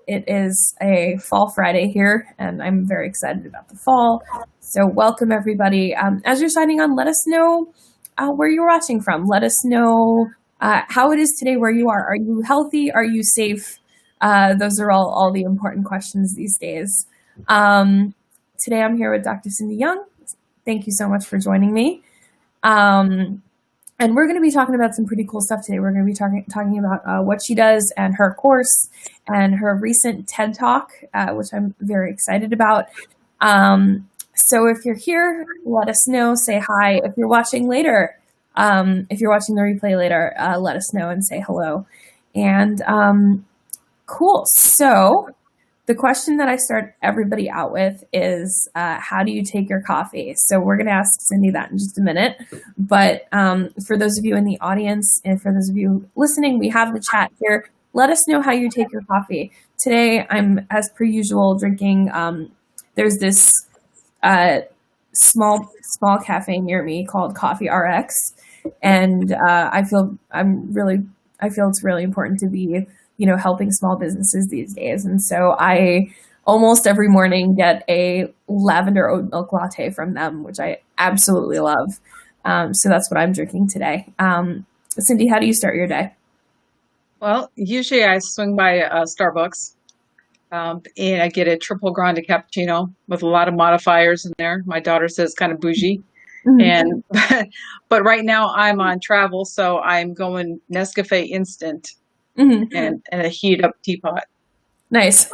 it is a Fall Friday here, and I'm very excited about the fall. So welcome, everybody. As you're signing on, let us know where you're watching from. Let us know how it is today where you are. Are you healthy? Are you safe? Those are all the important questions these days. Today I'm here with Dr. Cynthia Young. Thank you so much for joining me. And we're going to be talking about some pretty cool stuff today. We're going to be talking about what she does and her course and her recent TED Talk, which I'm very excited about. So if you're here, let us know, say hi. If you're watching later, if you're watching the replay later, let us know and say hello. And cool. So the question that I start everybody out with is, how do you take your coffee? So we're going to ask Cindy that in just a minute. But for those of you in the audience and for those of you listening, we have the chat here. Let us know how you take your coffee. Today, I'm, as per usual, drinking, there's this small cafe near me called Coffee RX. And I feel it's really important to be helping small businesses these days. And so I almost every morning get a lavender oat milk latte from them, which I absolutely love. So that's what I'm drinking today. Cindy, how do you start your day? Well, usually I swing by Starbucks and I get a triple grande cappuccino with a lot of modifiers in there. My daughter says kind of bougie. Mm-hmm. But right now I'm on travel, so I'm going Nescafe Instant. Mm-hmm. and a heated up teapot. Nice.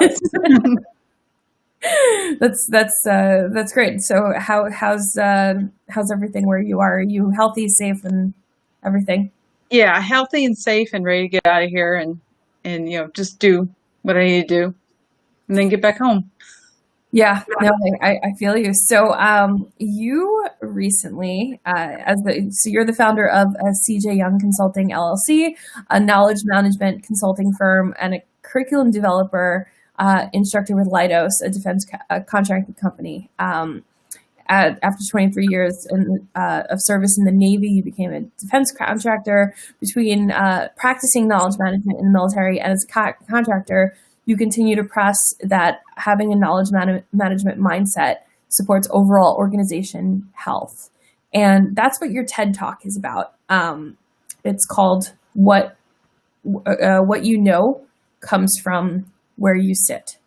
That's great. So how's everything where you are? Are you healthy, safe, and everything? Yeah, healthy and safe, and ready to get out of here and just do what I need to do, and then get back home. Yeah, no, I feel you. So you recently, so you're the founder of CJ Young Consulting LLC, a knowledge management consulting firm, and a curriculum developer, instructor with Leidos, a defense contracting company. After 23 years of service in the Navy, you became a defense contractor. Between practicing knowledge management in the military and as a contractor, you continue to press that having a knowledge management mindset supports overall organization health. And that's what your TED Talk is about. It's called What You Know Comes From Where You Sit.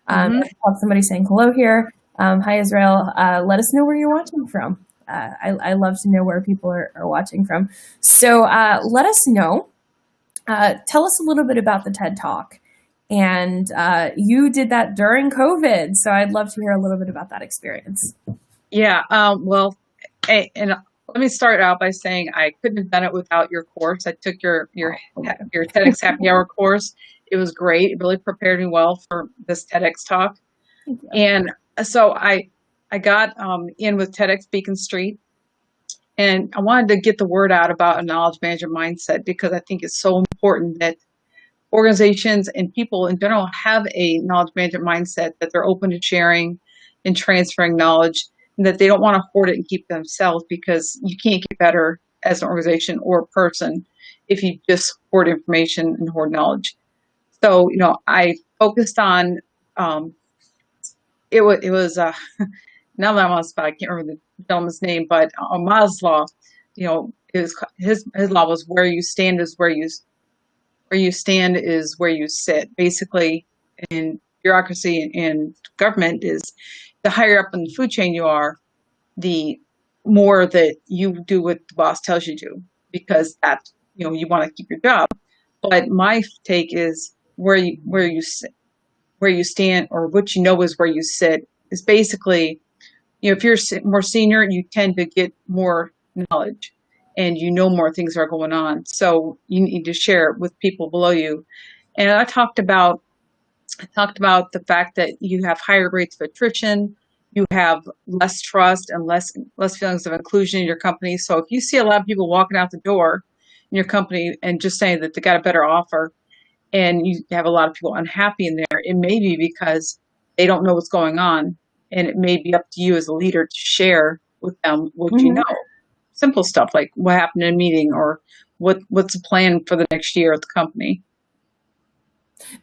Somebody saying hello here. Hi, Israel. Let us know where you're watching from. I love to know where people are watching from. So let us know. Tell us a little bit about the TED Talk. And you did that during COVID. So I'd love to hear a little bit about that experience. Yeah. Well, and let me start out by saying I couldn't have done it without your course. I took your TEDx Happy Hour course. It was great. It really prepared me well for this TEDx talk. And so I got in with TEDx Beacon Street. And I wanted to get the word out about a knowledge management mindset because I think it's so important that organizations and people in general have a knowledge management mindset, that they're open to sharing and transferring knowledge, and that they don't want to hoard it and keep it themselves, because you can't get better as an organization or a person if you just hoard information and hoard knowledge. So, I focused on, it was now that I'm on the spot, I can't remember the gentleman's name, but Maslow, his law was where you stand is where you stand is where you sit. Basically, in bureaucracy and government, is the higher up in the food chain you are, the more that you do what the boss tells you to, because that you want to keep your job. But my take is where you stand, or what is where you sit, is basically, if you're more senior, you tend to get more knowledge, and more things are going on. So you need to share it with people below you. And I talked about the fact that you have higher rates of attrition, you have less trust and less feelings of inclusion in your company. So if you see a lot of people walking out the door in your company and just saying that they got a better offer, and you have a lot of people unhappy in there, it may be because they don't know what's going on. And it may be up to you as a leader to share with them what you know. Simple stuff like what happened in a meeting, or what's the plan for the next year at the company.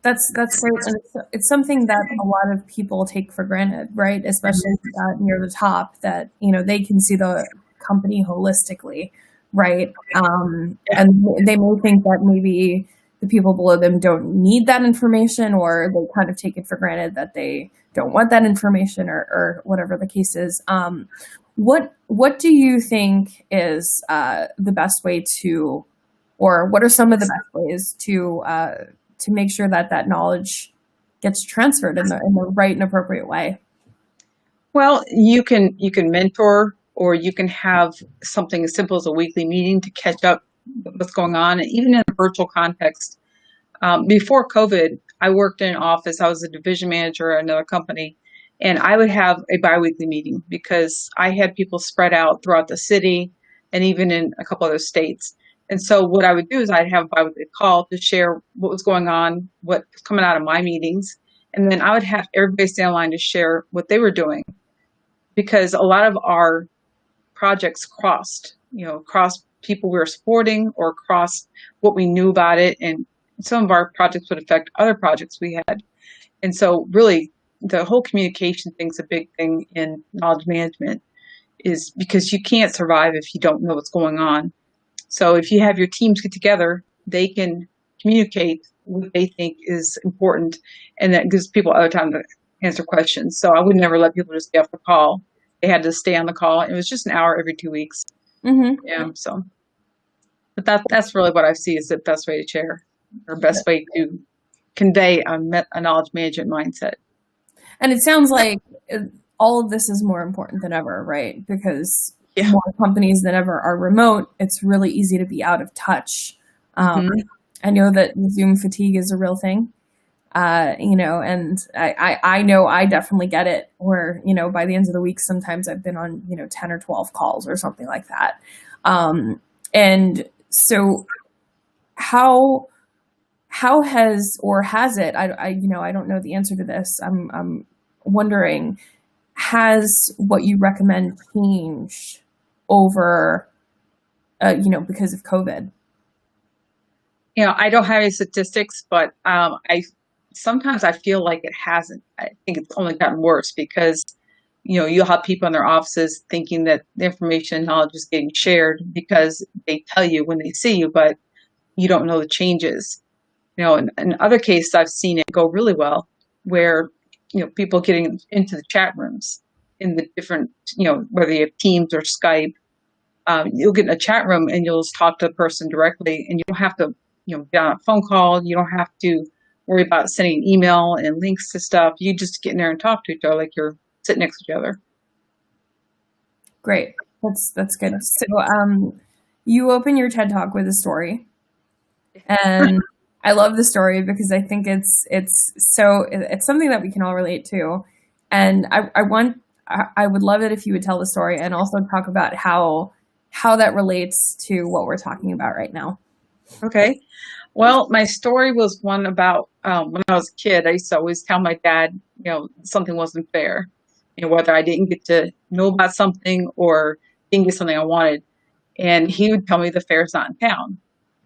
That's great. And it's something that a lot of people take for granted, right? Especially near the top, that they can see the company holistically, right? And they may think that maybe the people below them don't need that information, or they kind of take it for granted that they don't want that information, or whatever the case is. What do you think is the best way to, or what are some of the best ways to make sure that that knowledge gets transferred in the right and appropriate way? Well, you can mentor, or you can have something as simple as a weekly meeting to catch up with what's going on, even in a virtual context. Before COVID, I worked in an office. I was a division manager at another company, and I would have a biweekly meeting because I had people spread out throughout the city and even in a couple other states. And so what I would do is I'd have a biweekly call to share what was going on, what was coming out of my meetings. And then I would have everybody stay online to share what they were doing, because a lot of our projects crossed people we were supporting, or crossed what we knew about it. And some of our projects would affect other projects we had. And so really the whole communication thing's a big thing in knowledge management, is because you can't survive if you don't know what's going on. So if you have your teams get together, they can communicate what they think is important, and that gives people other time to answer questions. So I would never let people just get off the call. They had to stay on the call. It was just an hour every 2 weeks. Mm-hmm. Yeah. So, but that's really what I see is the best way to share, or best way to convey a knowledge management mindset. And it sounds like all of this is more important than ever, right? Because more companies than ever are remote. It's really easy to be out of touch. I know that Zoom fatigue is a real thing, and I know I definitely get it, where, by the end of the week, sometimes I've been on, 10 or 12 calls or something like that. And so how has it, I don't know the answer to this. I'm wondering, has what you recommend changed over, because of COVID? I don't have any statistics, but sometimes I feel like it hasn't. I think it's only gotten worse, because, you'll have people in their offices thinking that the information and knowledge is getting shared because they tell you when they see you, but you don't know the changes. In other cases, I've seen it go really well, where, people getting into the chat rooms in the different, whether you have Teams or Skype, you'll get in a chat room and you'll just talk to the person directly, and you don't have to, get on a phone call. You don't have to worry about sending email and links to stuff. You just get in there and talk to each other like you're sitting next to each other. Great. That's good. So you open your TED Talk with a story, and I love the story because I think it's something that we can all relate to. And I would love it if you would tell the story and also talk about how that relates to what we're talking about right now. Okay. Well, my story was one about when I was a kid. I used to always tell my dad, something wasn't fair, whether I didn't get to know about something or didn't get something I wanted. And he would tell me the fair's not in town.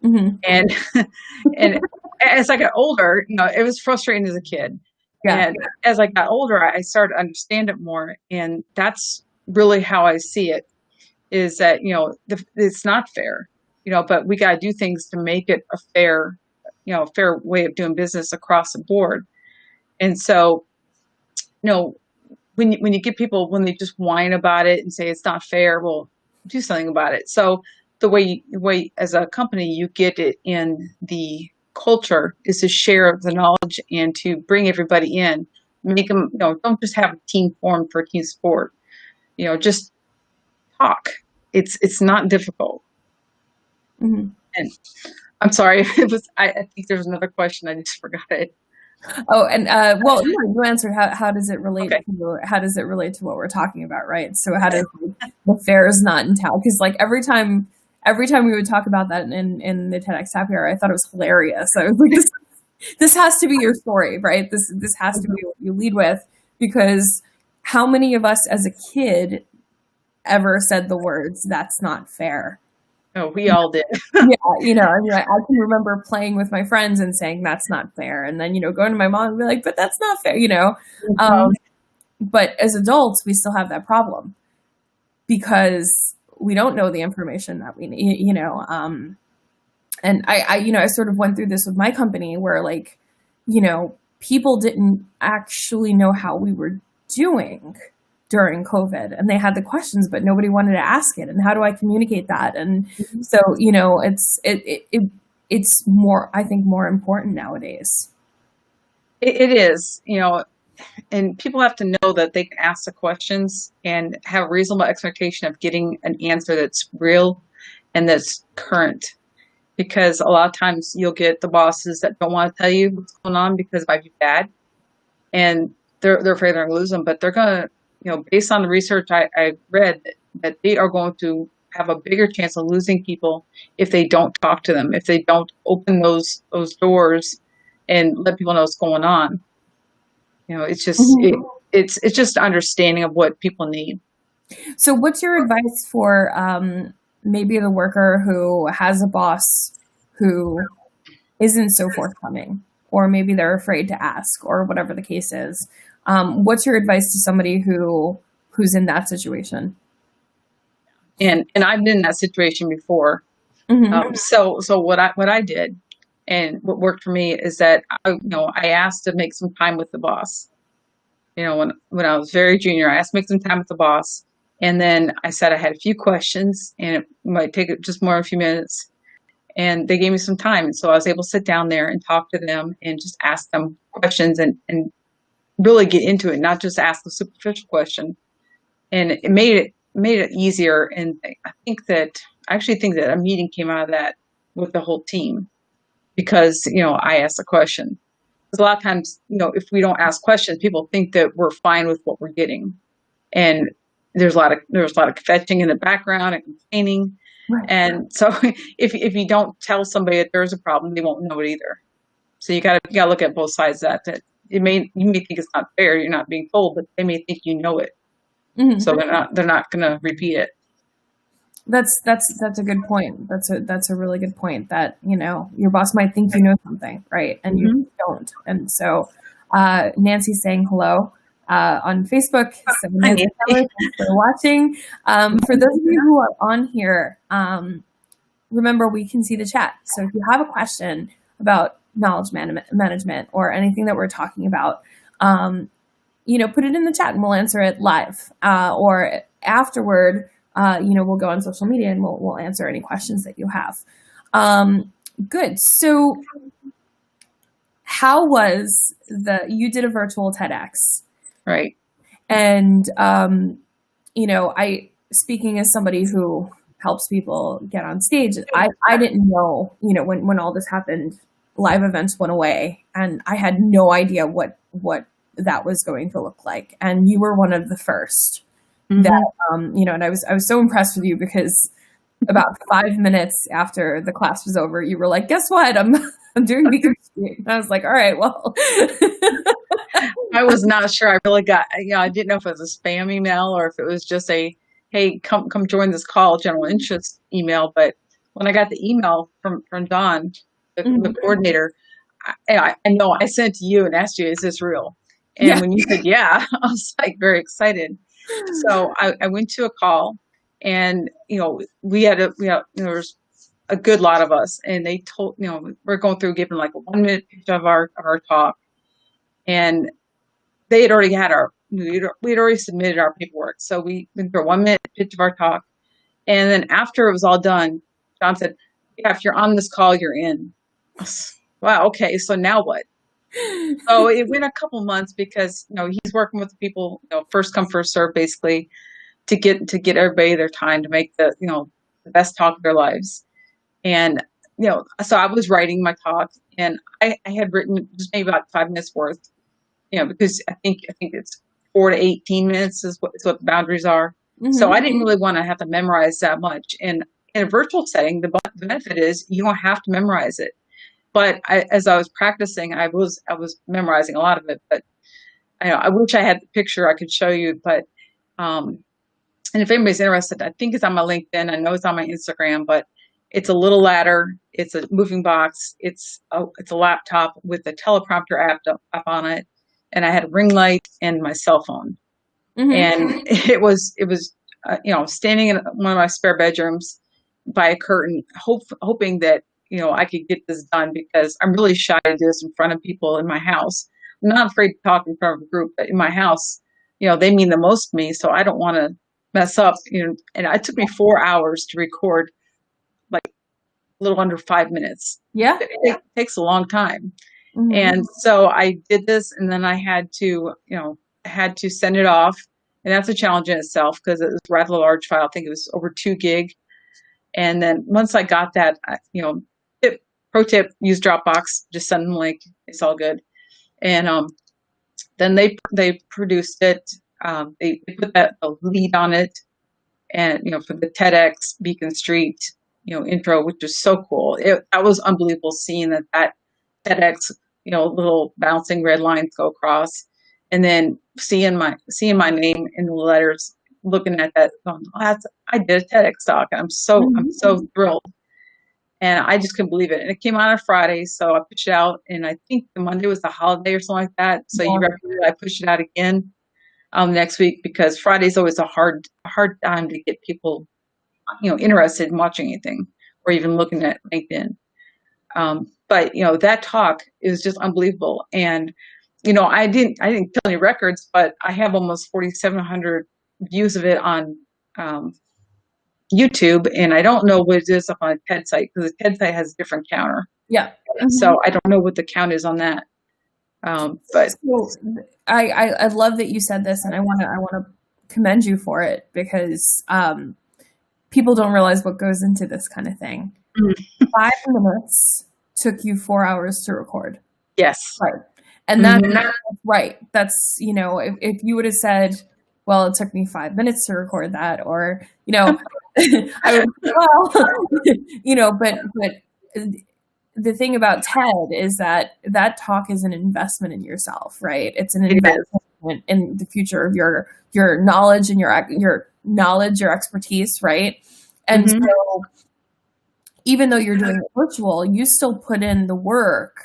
Mm-hmm. And as I got older, it was frustrating as a kid. Yeah. And as I got older, I started to understand it more. And that's really how I see it, is that, it's not fair, but we got to do things to make it a fair way of doing business across the board. And so, when you get people, when they just whine about it and say it's not fair, well, do something about it. So the way as a company you get it in the culture is to share the knowledge and to bring everybody in, make them, don't just have a team formed for team sport, just talk. It's not difficult. Mm-hmm. And I'm sorry, I think there's another question. I just forgot it. Oh, and you answered how does it relate to what we're talking about, right? So how does the fair is not in town? Because like every time we would talk about that in the TEDx Happy Hour, I thought it was hilarious. I was like, this has to be your story, right? This has to be what you lead with, because how many of us as a kid ever said the words, "That's not fair"? Oh, we all did. Yeah, I mean, I can remember playing with my friends and saying that's not fair, and then going to my mom and be like, but that's not fair. Mhm. But as adults, we still have that problem because we don't know the information that we need. And I sort of went through this with my company where people didn't actually know how we were doing during COVID, and they had the questions, but nobody wanted to ask it. And how do I communicate that? And so, it's more, I think, more important nowadays. It is, and people have to know that they can ask the questions and have a reasonable expectation of getting an answer that's real and that's current. Because a lot of times you'll get the bosses that don't want to tell you what's going on because it might be bad, and they're afraid they're going to lose them. But they're going to, based on the research I read, that they are going to have a bigger chance of losing people if they don't talk to them, if they don't open those doors and let people know what's going on. It's just it's just understanding of what people need. So, what's your advice for maybe the worker who has a boss who isn't so forthcoming, or maybe they're afraid to ask, or whatever the case is? What's your advice to somebody who's in that situation? And I've been in that situation before. So what I did and what worked for me is that I asked to make some time with the boss. When I was very junior, I asked to make some time with the boss. And then I said I had a few questions and it might take just more than a few minutes. And they gave me some time. And so I was able to sit down there and talk to them and just ask them questions and really get into it, not just ask a superficial question. And it made it easier. And I actually think that a meeting came out of that with the whole team because, I asked a question. Because a lot of times, if we don't ask questions, people think that we're fine with what we're getting. And there's a lot of fetching in the background and complaining. Right. And so if you don't tell somebody that there's a problem, they won't know it either. So you gotta look at both sides of that you may think it's not fair, you're not being told, but they may think you know it. So they're not gonna repeat it. That's a good point. That's a really good point that, your boss might think you know something, right? And you don't. And so Nancy's saying hello on Facebook. So Nancy, thanks for watching. For those of you who are on here, remember we can see the chat. So if you have a question about knowledge management or anything that we're talking about, put it in the chat and we'll answer it live. Or afterward, we'll go on social media and we'll answer any questions that you have. Good. So how was you did a virtual TEDx? Right. And, speaking as somebody who helps people get on stage, I didn't know, when all this happened, live events went away and I had no idea what that was going to look like. And you were one of the first that, and I was so impressed with you because about 5 minutes after the class was over, you were like, guess what? I'm doing Beacon Street. And I was like, all right, well. I was not sure. I really I didn't know if it was a spam email or if it was just a, hey, come join this call, general interest email. But when I got the email from Dawn, the coordinator, I know I sent it to you and asked you, is this real? And when you said, yeah, I was like very excited. So I went to a call and, there was a good lot of us and they told, we're going through giving like a 1 minute pitch of our talk. And they had already we had already submitted our paperwork. So we went through a 1 minute pitch of our talk. And then after it was all done, John said, yeah, if you're on this call, you're in. Wow. Okay. So now what? So it went a couple months because, he's working with the people, first come, first serve, basically to get everybody their time to make the best talk of their lives. And, so I was writing my talk and I had written just maybe about 5 minutes worth, because I think it's 4 to 18 minutes is what the boundaries are. So I didn't really want to have to memorize that much. And in a virtual setting, the benefit is you don't have to memorize it. But as I was practicing, I was memorizing a lot of it. But I wish I had the picture I could show you. But and if anybody's interested, I think it's on my LinkedIn. I know it's on my Instagram. But It's a little ladder. It's a moving box. It's a laptop with a teleprompter app up on it, and I had a ring light and my cell phone. And it was standing in one of my spare bedrooms by a curtain, hoping that I could get this done, because I'm really shy to do this in front of people in my house. I'm not afraid to talk in front of a group, but in my house, they mean the most to me, so I don't want to mess up. And it took me 4 hours to record, like a little under 5 minutes. Yeah, it takes a long time. And so I did this, and then I had to send it off. And that's a challenge in itself, because it was a rather large file. I think it was over 2 gig. And then once I got that, pro tip, use Dropbox, just send them a link. It's all good. And then they produced it. They put a lead on it, and for the TEDx Beacon Street intro, which was so cool. That was unbelievable, seeing that TEDx little bouncing red lines go across, and then seeing my name in the letters, looking at that, going, I did a TEDx talk. I'm so thrilled. And I just couldn't believe it. And it came out on a Friday, so I pushed it out. And I think the Monday was the holiday or something like that. So you recommend I push it out again next week, because Friday's always a hard time to get people, interested in watching anything or even looking at LinkedIn. But that talk is just unbelievable. And I didn't kill any records, but I have almost 4,700 views of it on YouTube, and I don't know what it is up on a TED site, because the TED site has a different counter. Yeah. So I don't know what the count is on that. But so I love that you said this, and I want to commend you for it, because people don't realize what goes into this kind of thing. 5 minutes took you 4 hours to record. Yes. Right. And that's right. That's, if you would have said, well, it took me 5 minutes to record that, or, I would, but the thing about TED is that talk is an investment in yourself, right? It's an investment in the future of your knowledge and your expertise, right? And so even though you're doing it virtual, you still put in the work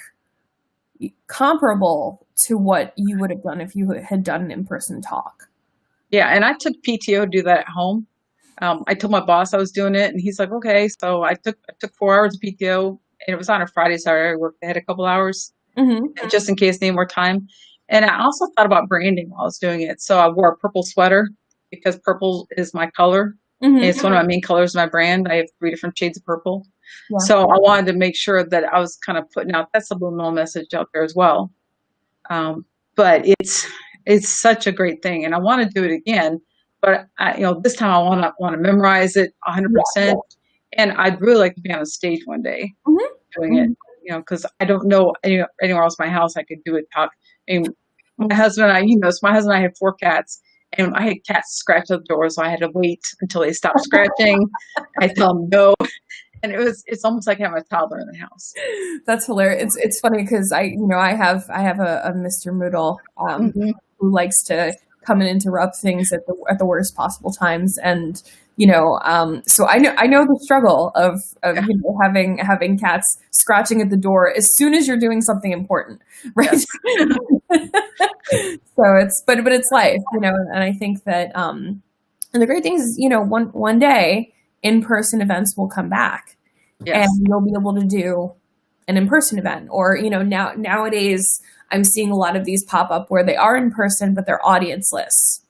comparable to what you would have done if you had done an in-person talk. Yeah, and I took PTO to do that at home. I told my boss I was doing it, and he's like, okay. So I took 4 hours of PTO, and it was on a Friday, so I worked ahead a couple hours, just in case I need more time. And I also thought about branding while I was doing it. So I wore a purple sweater, because purple is my color. And it's one of my main colors of my brand. I have 3 different shades of purple. Yeah. So I wanted to make sure that I was kind of putting out that subliminal message out there as well. But it's such a great thing, and I want to do it again. But this time I want to memorize it 100%. And I'd really like to be on a stage one day doing it. Because I don't know anywhere else in my house I could do a talk. I mean, my husband and I have 4 cats. And I had cats scratch at the door, so I had to wait until they stopped scratching. I tell them no. And it's almost like having a toddler in the house. That's hilarious. It's funny, because I have a Mr. Moodle who likes to come and interrupt things at the worst possible times, and so I know the struggle of having cats scratching at the door as soon as you're doing something important, right? Yes. So but it's life, and I think that and the great thing is one day in-person events will come back. Yes. And you'll be able to do an in-person event, or nowadays I'm seeing a lot of these pop up where they are in person but they're audience-less.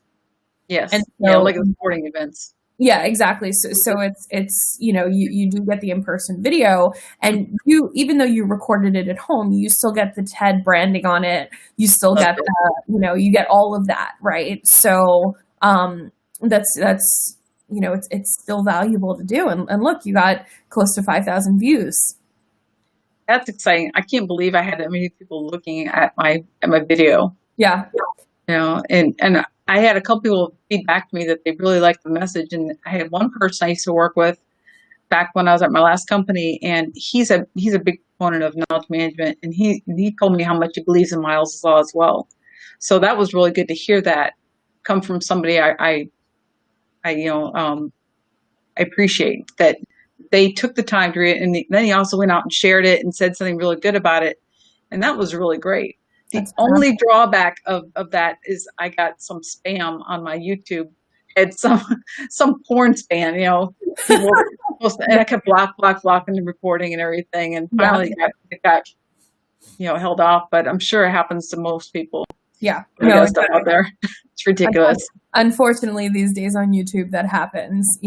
Yes. And so, like the sporting events. Yeah, exactly. So it's you do get the in-person video, and even though you recorded it at home, you still get the TED branding on it. You still get you get all of that, right? So that's it's still valuable to do. And look, you got close to 5,000 views. That's exciting. I can't believe I had that many people looking at my video. Yeah. And I had a couple people feedback to me that they really liked the message. And I had one person I used to work with back when I was at my last company, and he's a big proponent of knowledge management. And he told me how much he believes in Miles' Law as well. So that was really good to hear that come from somebody I appreciate, that they took the time to read it. And then he also went out and shared it and said something really good about it. And that was really great. The only drawback of that is I got some spam on my YouTube. Had some porn spam, people and I kept blocking the reporting and everything. And finally it got held off, but I'm sure it happens to most people. Yeah. Stuff out there. It's ridiculous. Unfortunately, these days on YouTube that happens,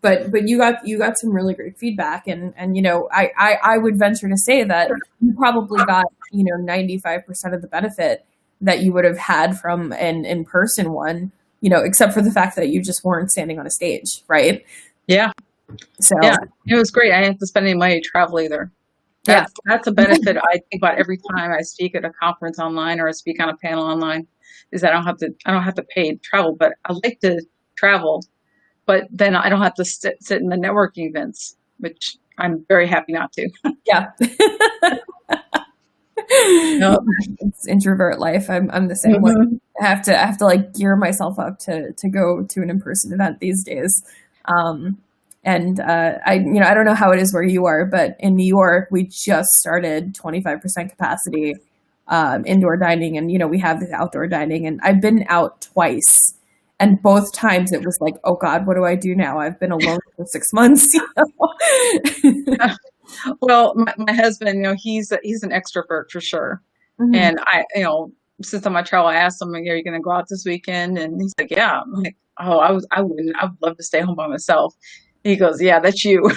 but you got some really great feedback, and I would venture to say that you probably got 95% of the benefit that you would have had from an in-person one, except for the fact that you just weren't standing on a stage, right? Yeah. So yeah, it was great. I didn't have to spend any money to travel either. That's a benefit I think about every time I speak at a conference online or I speak on a panel online, is that I don't have to pay to travel, but I like to travel, but then I don't have to sit in the networking events, which I'm very happy not to. Yeah. It's introvert life. I'm the same way. I have to like gear myself up to go to an in-person event these days. And I don't know how it is where you are, but in New York, we just started 25% capacity indoor dining, and we have this outdoor dining. And I've been out twice, and both times it was like, oh God, what do I do now? I've been alone for 6 months. Well, my husband, he's an extrovert for sure, and I, since I'm on travel, I asked him, "Are you going to go out this weekend?" And he's like, "Yeah." I'm like, "Oh, I wouldn't. I would love to stay home by myself." He goes, "Yeah, that's you."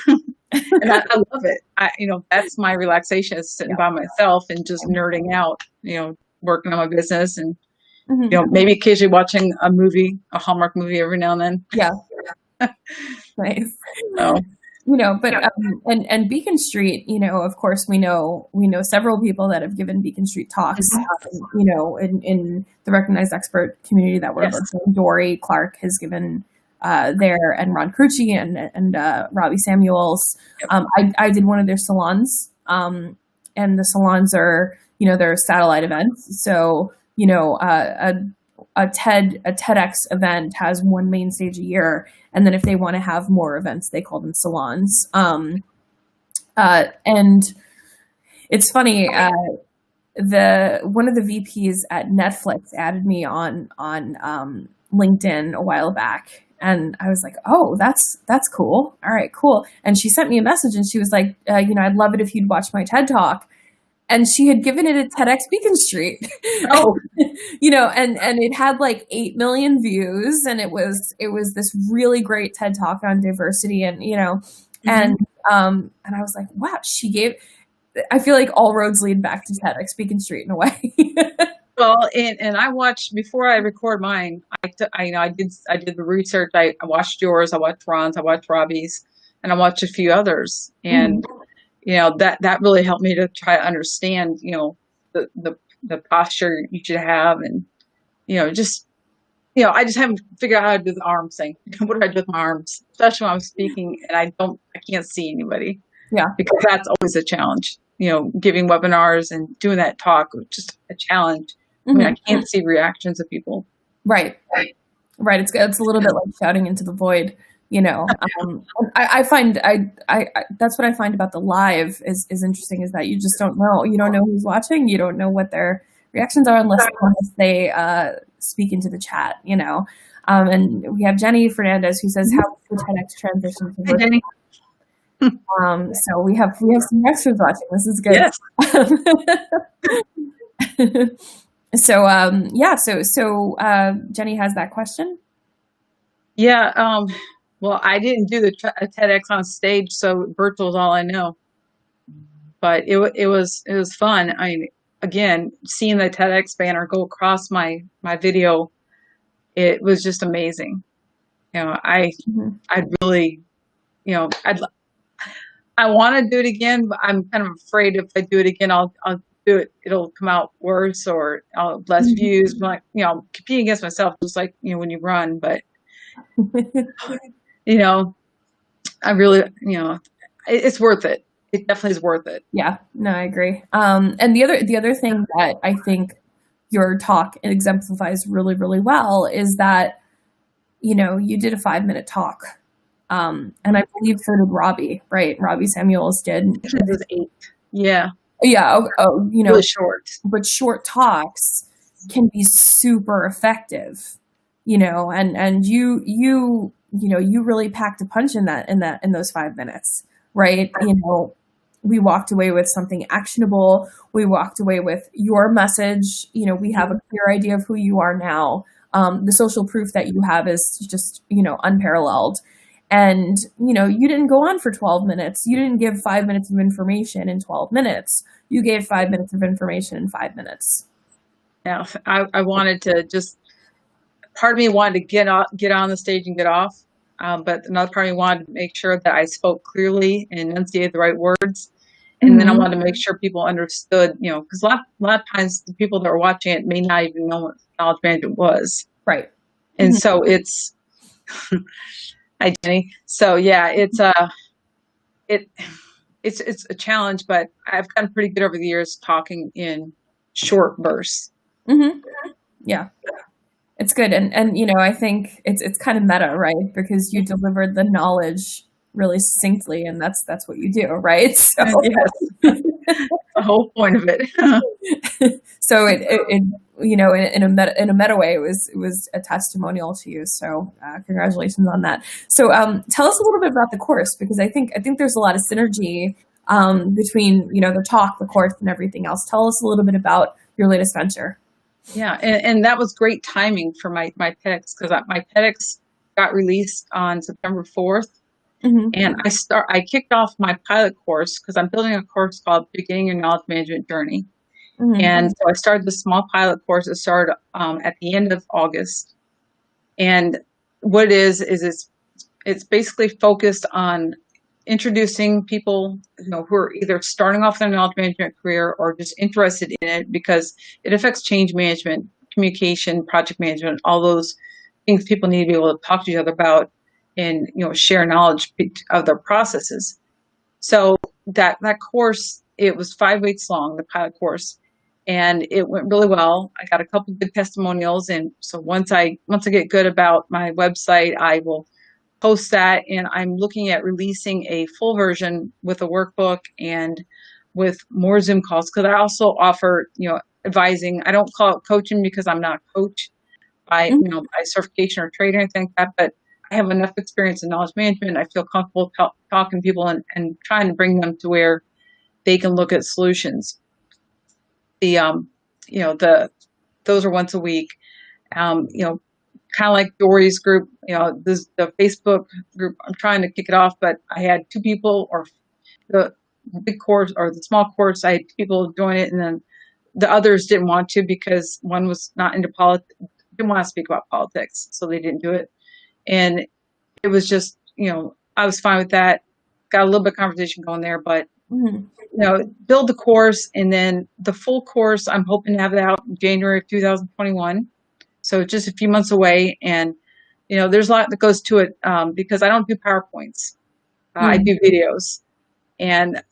And I love it. That's my relaxation, is sitting by myself and just nerding out, working on my business and, maybe occasionally watching a Hallmark movie every now and then. Yeah. Nice. So, but, and Beacon Street, of course we know several people that have given Beacon Street talks, in the recognized expert community that we're in. Dory Clark has given there, and Ron Crucci and Robbie Samuels. I did one of their salons, and the salons are, they're satellite events. So, a TEDx event has one main stage a year. And then if they want to have more events, they call them salons. And it's funny, one of the VPs at Netflix added me on LinkedIn a while back. And I was like, oh, that's cool. All right, cool. And she sent me a message and she was like, I'd love it if you'd watch my TED Talk. And she had given it at TEDx Beacon Street. Oh, and it had like 8 million views, and it was this really great TED Talk on diversity, and and I was like, wow, I feel like all roads lead back to TEDx Beacon Street in a way. Well, and I watched, before I record mine, I did the research. I watched yours, I watched Ron's, I watched Robbie's, and I watched a few others, and that really helped me to try to understand, the posture you should have, and I just haven't figured out how to do the arms thing. What do I do with my arms, especially when I'm speaking and I can't see anybody? Yeah, because that's always a challenge. Giving webinars and doing that talk was just a challenge. I mean, I can't see reactions of people. Right. It's a little bit like shouting into the void. I find that's what I find about the live is interesting, is that you just don't know. You don't know who's watching. You don't know what their reactions are unless they speak into the chat. And we have Jenny Fernandez who says, "How was the TEDx transition to virtual?" So we have some extras watching. This is good. Yes. So Jenny has that question. Yeah. Well, I didn't do the TEDx on stage, so virtual is all I know. But it was fun. I mean, again, seeing the TEDx banner go across my video, it was just amazing. I'd really, I want to do it again, but I'm kind of afraid if I do it again, I'll do it. It'll come out worse, or I'll have less views. But competing against myself, just like when you run, but. I really, it's worth it. It definitely is worth it. Yeah, no, I agree. And the other thing that I think your talk exemplifies really, really well is that, you did a 5-minute talk, And I believe so did Robbie, right? Robbie Samuels did. It was 8. Yeah. Yeah. Really short. But short talks can be super effective, and you really packed a punch in those 5 minutes, right? We walked away with something actionable. We walked away with your message. We have a clear idea of who you are now. The social proof that you have is just, unparalleled. And, you didn't go on for 12 minutes. You didn't give 5 minutes of information in 12 minutes. You gave 5 minutes of information in 5 minutes. Yeah. I wanted to part of me wanted to get on the stage and get off. But another part of me wanted to make sure that I spoke clearly and enunciated the right words. And then I wanted to make sure people understood, because a lot of times the people that are watching it may not even know what knowledge management was. Right. And so it's, hi, Jenny. So yeah, it's a challenge, but I've gotten pretty good over the years talking in short bursts. Yeah. It's good. And I think it's kind of meta, right? Because you delivered the knowledge really succinctly, and that's what you do, right? So yes. The whole point of it. So it in a meta way, it was a testimonial to you. So congratulations on that. So tell us a little bit about the course, because I think there's a lot of synergy between the talk, the course, and everything else. Tell us a little bit about your latest venture. Yeah, and that was great timing for my TEDx, because my TEDx got released on September 4th. And I kicked off my pilot course because I'm building a course called Beginning Your Knowledge Management Journey. And so I started the small pilot course. It started at the end of August. And what it is it's basically focused on introducing people who are either starting off their knowledge management career or just interested in it, because it affects change management, communication, project management, all those things people need to be able to talk to each other about and share knowledge of their processes. So that course, it was 5 weeks long, the pilot course, and it went really well. I got a couple good testimonials, and so once I get good about my website, I will post that. And I'm looking at releasing a full version with a workbook and with more Zoom calls, because I also offer advising. I don't call it coaching because I'm not a coach by by certification or trade or anything like that, but I have enough experience in knowledge management. I feel comfortable talking to people and trying to bring them to where they can look at solutions. Those are once a week. Kind of like Dory's group, the Facebook group. I'm trying to kick it off, but I had 2 people, or the big course or the small course, I had 2 people join it, and then the others didn't want to because one was not into politics, didn't want to speak about politics, so they didn't do it. And it was just, I was fine with that. Got a little bit of conversation going there, but, build the course, and then the full course, I'm hoping to have it out in January of 2021. So just a few months away. And, there's a lot that goes to it because I don't do PowerPoints. I do videos, and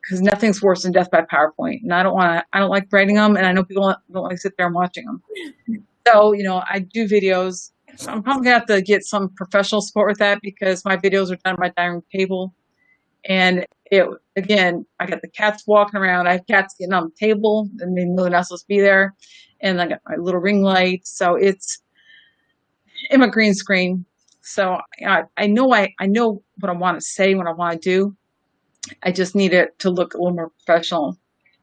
because nothing's worse than death by PowerPoint. And I don't like writing them. And I know people don't like to sit there and watching them. So, I do videos. So I'm probably gonna have to get some professional support with that, because my videos are done at my dining room table. And I got the cats walking around. I have cats getting on the table, and they know they're not supposed to be there. And I got my little ring light. So it's in my green screen. So I know what I want to say, what I want to do. I just need it to look a little more professional.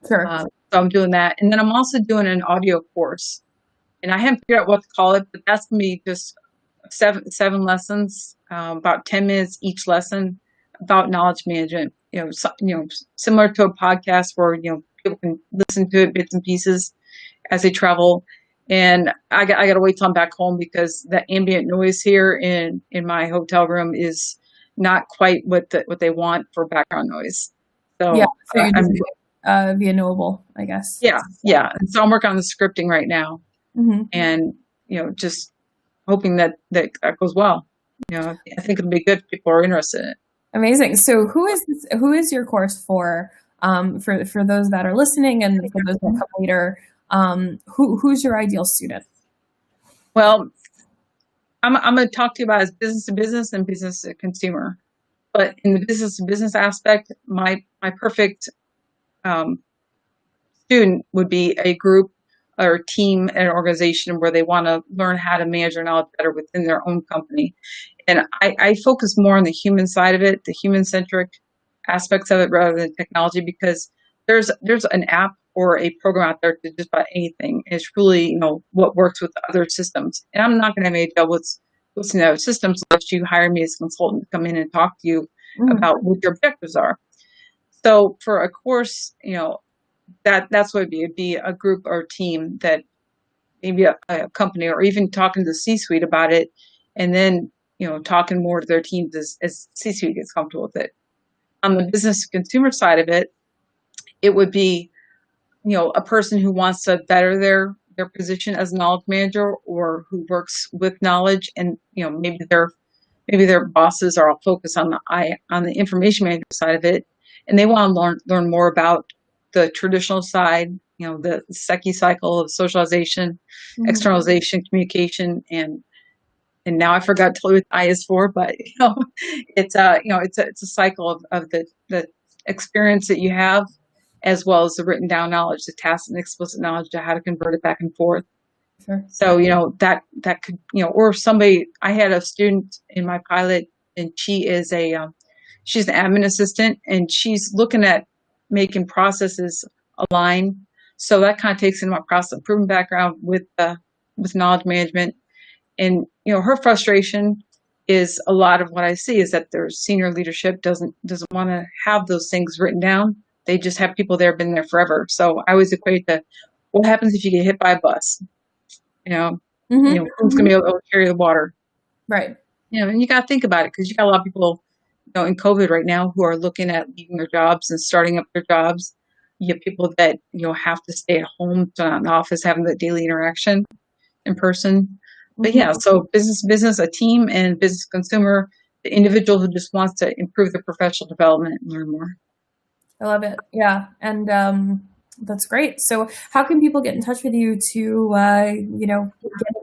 Sure. So I'm doing that. And then I'm also doing an audio course. And I haven't figured out what to call it, but that's going to be just seven lessons, about 10 minutes each lesson, about knowledge management. Similar to a podcast where people can listen to it bits and pieces as they travel. And I got to wait till I'm back home, because the ambient noise here in my hotel room is not quite what they want for background noise. So yeah, so you're just via Knowable, I guess. Yeah. And so I'm working on the scripting right now. And, just hoping that goes well. I think it'll be good if people are interested in it. Amazing. So who is your course for those that are listening, and for those that come later, who's your ideal student? Well, I'm going to talk to you about as business to business and business to consumer. But in the business to business aspect, my perfect student would be a group or team and organization where they want to learn how to manage their knowledge better within their own company. And I focus more on the human side of it, the human-centric aspects of it rather than technology, because there's an app or a program out there to just about anything. It's really, what works with other systems. And I'm not going to have any trouble with systems unless you hire me as a consultant to come in and talk to you about what your objectives are. So for a course, that's what it'd be a group or team that maybe a company, or even talking to the C-suite about it, and then talking more to their teams as C-suite gets comfortable with it. On the business to consumer side of it, it would be a person who wants to better their position as a knowledge manager, or who works with knowledge, and maybe their bosses are all focused on the information management side of it, and they want to learn more about the traditional side, the Secchi cycle of socialization, externalization, communication, and now I forgot to tell you what I is for, but it's a cycle of the experience that you have, as well as the written down knowledge, the tacit and explicit knowledge of how to convert it back and forth. Sure. So that could or somebody. I had a student in my pilot, and she is she's an admin assistant, and she's looking at making processes align. So that kind of takes into my process improvement background with knowledge management. And her frustration is a lot of what I see is that their senior leadership doesn't want to have those things written down. They just have people there, been there forever. So I always equate to what happens if you get hit by a bus. Who's going to be able to carry the water? Right. And you got to think about it, because you got a lot of people, in COVID right now, who are looking at leaving their jobs and starting up their jobs. You have people that, have to stay at home, not in the office, having the daily interaction in person. But so business, a team, and business consumer, the individual who just wants to improve their professional development and learn more. I love it. Yeah. And that's great. So how can people get in touch with you to,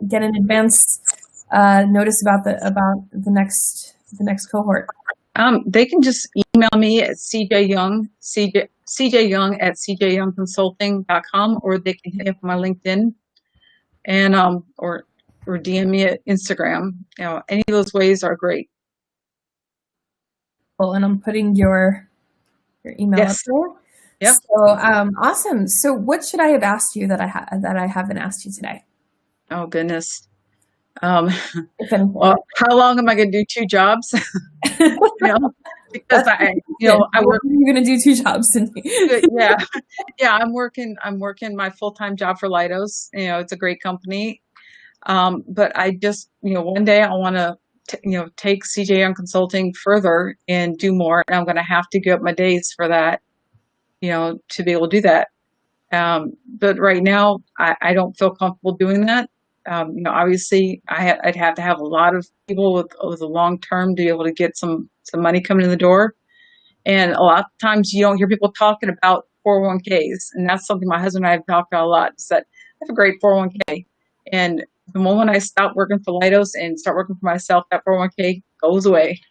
get an advance notice about the next cohort? They can just email me at CJ Young at cjyoungconsulting.com, or they can hit me up on my LinkedIn, and or DM me at Instagram. Any of those ways are great. Cool. And I'm putting your email up there. Yep. So awesome. So what should I have asked you that I haven't asked you today? Oh goodness. Well, how long am I going to do 2 jobs? Because I work. You're going to do 2 jobs. Yeah. I'm working my full-time job for Leidos. It's a great company. But I just, one day I want to, take CJ Young Consulting further and do more. And I'm going to have to give up my days for that, to be able to do that. But right now I don't feel comfortable doing that. Obviously I'd have to have a lot of people with a long term to be able to get some money coming in the door. And a lot of times you don't hear people talking about 401ks. And that's something my husband and I have talked about a lot, is that I have a great 401k. And the moment I stop working for Leidos and start working for myself, that 401k goes away.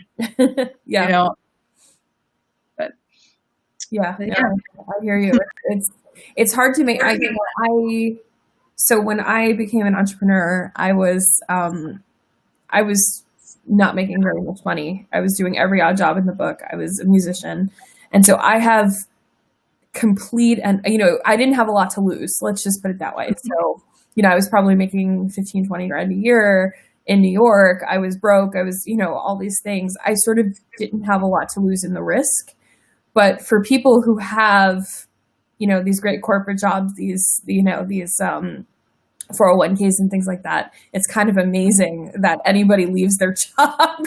Yeah. But yeah, I hear you. It's hard to make. So when I became an entrepreneur, I was not making very much money. I was doing every odd job in the book. I was a musician, and so I have complete, and I didn't have a lot to lose. Let's just put it that way. So I was probably making 15, 20 grand a year in New York. I was broke. I was all these things. I sort of didn't have a lot to lose in the risk. But for people who have these great corporate jobs, these 401ks and things like that, it's kind of amazing that anybody leaves their job.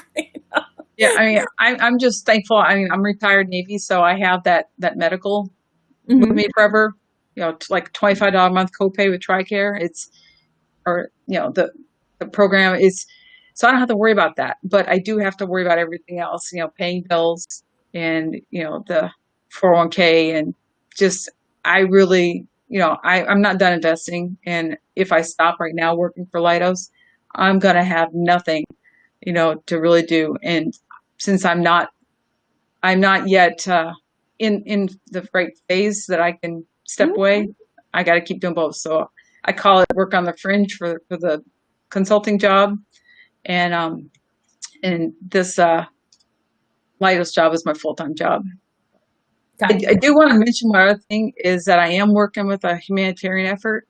Yeah, I'm just thankful. I'm retired Navy, so I have that medical with me forever. Like $25 a month copay with TRICARE. The program is, so I don't have to worry about that. But I do have to worry about everything else. Paying bills and the 401k, and just I really I'm not done investing. And if I stop right now working for Leidos, I'm going to have nothing, to really do. And since I'm not yet in the right phase that I can step away, I got to keep doing both. So I call it work on the fringe for the consulting job, and this Lighthouse job is my full-time job. Gotcha. I do want to mention one other thing is that I am working with a humanitarian effort.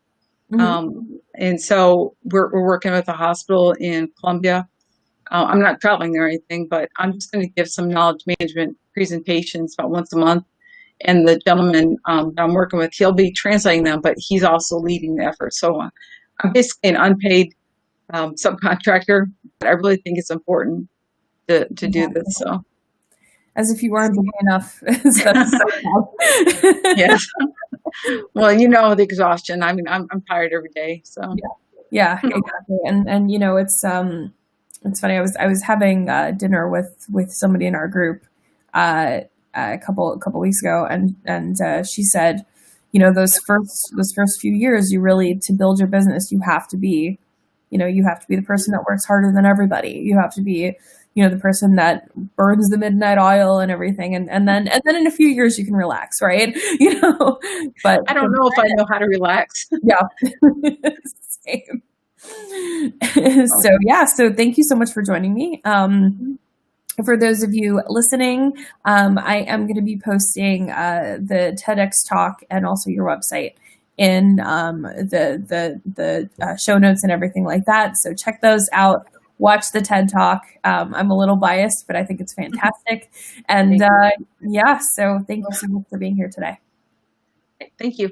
And so we're working with a hospital in Colombia. I'm not traveling there or anything, but I'm just going to give some knowledge management presentations about once a month. And the gentleman that I'm working with, he'll be translating them, but he's also leading the effort. So I'm basically an unpaid subcontractor, but I really think it's important to do this. So, as if you weren't busy enough. Yes. Well, the exhaustion. I mean, I'm tired every day. So yeah, exactly. And it's funny. I was having dinner with somebody in our group a couple weeks ago, and she said, those first few years, you really, to build your business, you have to be the person that works harder than everybody. You have to be, the person that burns the midnight oil and everything. And then in a few years you can relax, right? But I don't know if I know how to relax. Yeah. Same. So thank you so much for joining me. For those of you listening, I am going to be posting the TEDx talk and also your website in the show notes and everything like that. So check those out. Watch the TED Talk. I'm a little biased, but I think it's fantastic. And so thank you so much for being here today. Thank you.